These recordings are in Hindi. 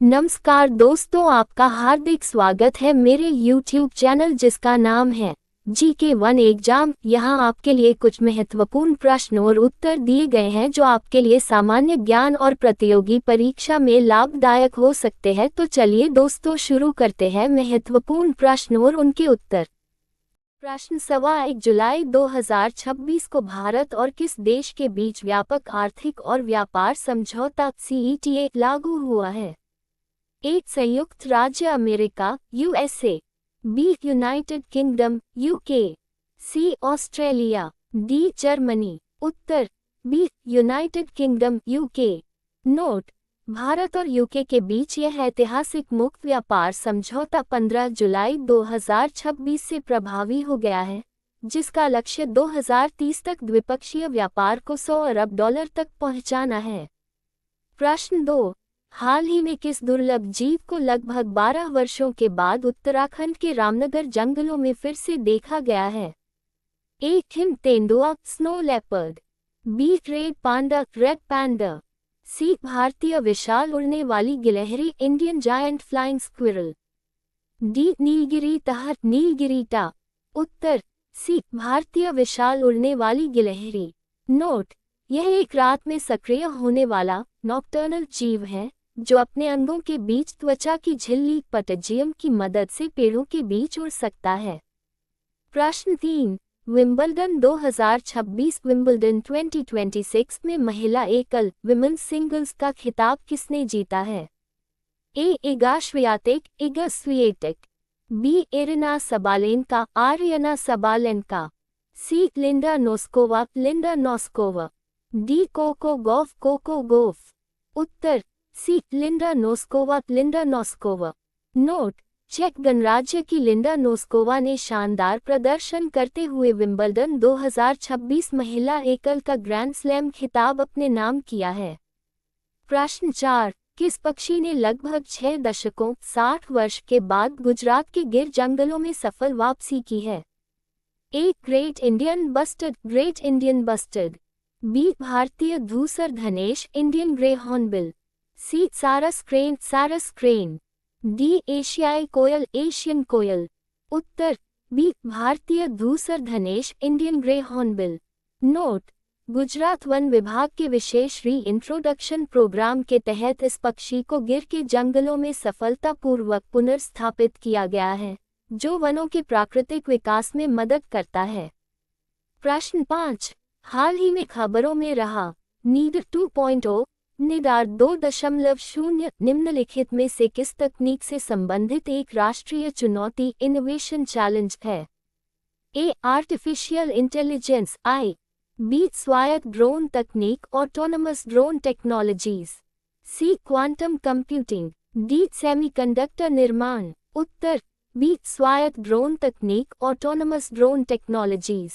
नमस्कार दोस्तों, आपका हार्दिक स्वागत है मेरे YouTube चैनल जिसका नाम है GK1 एग्जाम। यहाँ आपके लिए कुछ महत्वपूर्ण प्रश्न और उत्तर दिए गए हैं जो आपके लिए सामान्य ज्ञान और प्रतियोगी परीक्षा में लाभदायक हो सकते हैं। तो चलिए दोस्तों शुरू करते हैं महत्वपूर्ण प्रश्न और उनके उत्तर। प्रश्न 1 जुलाई 2026 को भारत और किस देश के बीच व्यापक आर्थिक और व्यापार समझौता CETA लागू हुआ है? ए. संयुक्त राज्य America USA, B. United Kingdom UK, C. Australia, D. Germany. उत्तर B. United Kingdom UK। Note: Bharat और यूके के बीच यह ऐतिहासिक मुक्त व्यापार समझौता 15 जुलाई 2026 से प्रभावी हो गया है, जिसका लक्ष्य 2030 तक द्विपक्षीय व्यापार को $100 अरब तक पहुंचाना है। प्रश्न 2, हाल ही में किस दुर्लभ जीव को लगभग 12 वर्षों के बाद उत्तराखंड के रामनगर जंगलों में फिर से देखा गया है? ए. हिम तेंदुआ snow leopard, B. Red panda red panda, C. भारतीय विशाल उड़ने वाली गिलहरी Indian giant flying squirrel, D. Nilgiri tahr नीलगिरीटा। उत्तर सी. भारतीय विशाल उड़ने वाली गिलहरी। नोट: यह एक रात में सक्रिय होने वाला नॉक्टर्नल जीव है जो अपने अंगों के बीच त्वचा की झिल्ली पटजियम की मदद से पेड़ों के बीच उड़ सकता है। प्रश्न 3, विंबलडन 2026 विंबलडन 2026 में महिला एकल विमेन्स सिंगल्स का खिताब किसने जीता है? A. Iga Swiatek, B. Aryna Sabalenka Aryna Sabalenka, C. Linda Noskova, D. Coco Gauff. उत्तर सी. Linda Noskova. नोट: चेक गणराज्य की लिंडा नोस्कोवा ने शानदार प्रदर्शन करते हुए विंबलडन 2026 महिला एकल का ग्रैंड स्लैम खिताब अपने नाम किया है। प्रश्न 4, किस पक्षी ने लगभग 6 दशकों 60 वर्ष के बाद गुजरात के गिर जंगलों में सफल वापसी की है? A. Great Indian bustard, B. भारतीय धूसर धनेश Indian grey hornbill, C. Sarus crane, D. Asian koel. उत्तर बी. भारतीय धूसर धनेश Indian grey hornbill. Note: Gujarat वन विभाग के विशेष री इंट्रोडक्शन प्रोग्राम के तहत इस पक्षी को गिर के जंगलों में सफलतापूर्वक पुनर्स्थापित किया गया है, जो वनों के प्राकृतिक विकास में मदद करता है। प्रश्न 5, हाल ही में खबरों में रहा नीड 2.0 निडार 2.0 निम्नलिखित में से किस तकनीक से संबंधित एक राष्ट्रीय चुनौती इनोवेशन चैलेंज है? A. Artificial intelligence AI, B. स्वायत्त ड्रोन तकनीक autonomous drone technologies, C. Quantum computing, D. Semiconductor निर्माण। उत्तर बी. स्वायत्त ड्रोन तकनीक autonomous drone technologies.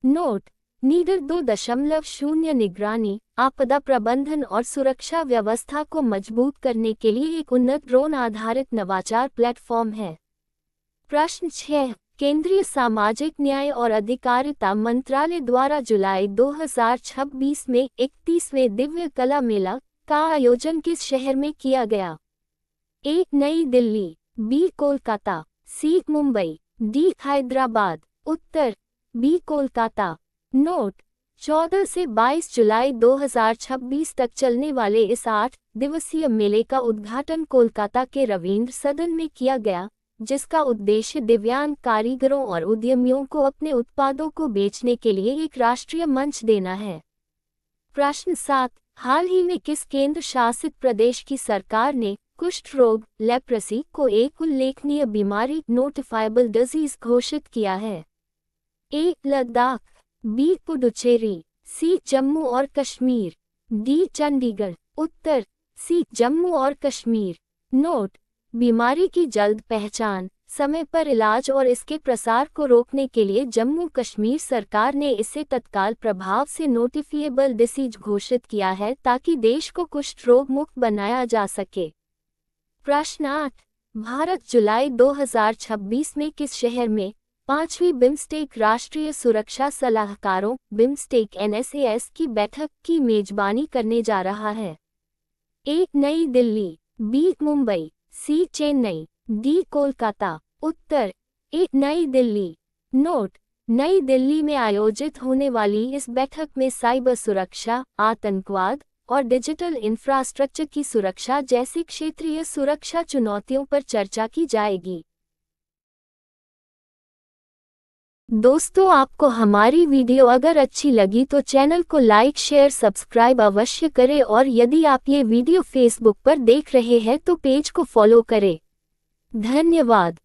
Note: Nidar 2.0 निगरानी, आपदा प्रबंधन और सुरक्षा व्यवस्था को मजबूत करने के लिए एक उन्नत ड्रोन आधारित नवाचार प्लेटफॉर्म है। प्रश्न 6, केंद्रीय सामाजिक न्याय और अधिकारिता मंत्रालय द्वारा जुलाई 2026 में 31वें दिव्य कला मेला का आयोजन किस शहर में किया गया? ए. नई दिल्ली, बी. कोलकाता, सी. मुंबई, डी. हैदराबाद। उत्तर बी. कोलकाता। नोट: 14 से 22 जुलाई 2026 तक चलने वाले इस 8 दिवसीय मेले का उद्घाटन कोलकाता के रवींद्र सदन में किया गया, जिसका उद्देश्य दिव्यांग कारीगरों और उद्यमियों को अपने उत्पादों को बेचने के लिए एक राष्ट्रीय मंच देना है। प्रश्न 7, हाल ही में किस केंद्र शासित प्रदेश की सरकार ने कुष्ठ रोग लेप्रेसी को एक उल्लेखनीय बीमारी नोटिफाइबल डिजीज घोषित किया है? ए. लद्दाख, बी. पुडुचेरी, सी. जम्मू और कश्मीर, डी. चंडीगढ़। उत्तर सी. जम्मू और कश्मीर। नोट: बीमारी की जल्द पहचान, समय पर इलाज और इसके प्रसार को रोकने के लिए जम्मू कश्मीर सरकार ने इसे तत्काल प्रभाव से नोटिफिएबल डिसीज घोषित किया है ताकि देश को कुष्ठ रोग मुक्त बनाया जा सके। प्रश्न 8, भारत जुलाई 2026 में किस शहर में 5वीं बिम्स्टेक राष्ट्रीय सुरक्षा सलाहकारों बिम्स्टेक NSAS की बैठक की मेजबानी करने जा रहा है? ए. नई दिल्ली, बी मुंबई, सी चेन्नई, डी कोलकाता। उत्तर ए नई दिल्ली। नोट: नई दिल्ली में आयोजित होने वाली इस बैठक में साइबर सुरक्षा, आतंकवाद और डिजिटल इंफ्रास्ट्रक्चर की सुरक्षा जैसी क्षेत्रीय सुरक्षा चुनौतियों पर चर्चा की जाएगी। दोस्तों, आपको हमारी वीडियो अगर अच्छी लगी तो चैनल को लाइक, शेयर, सब्सक्राइब अवश्य करें और यदि आप ये वीडियो फेसबुक पर देख रहे हैं तो पेज को फॉलो करें। धन्यवाद।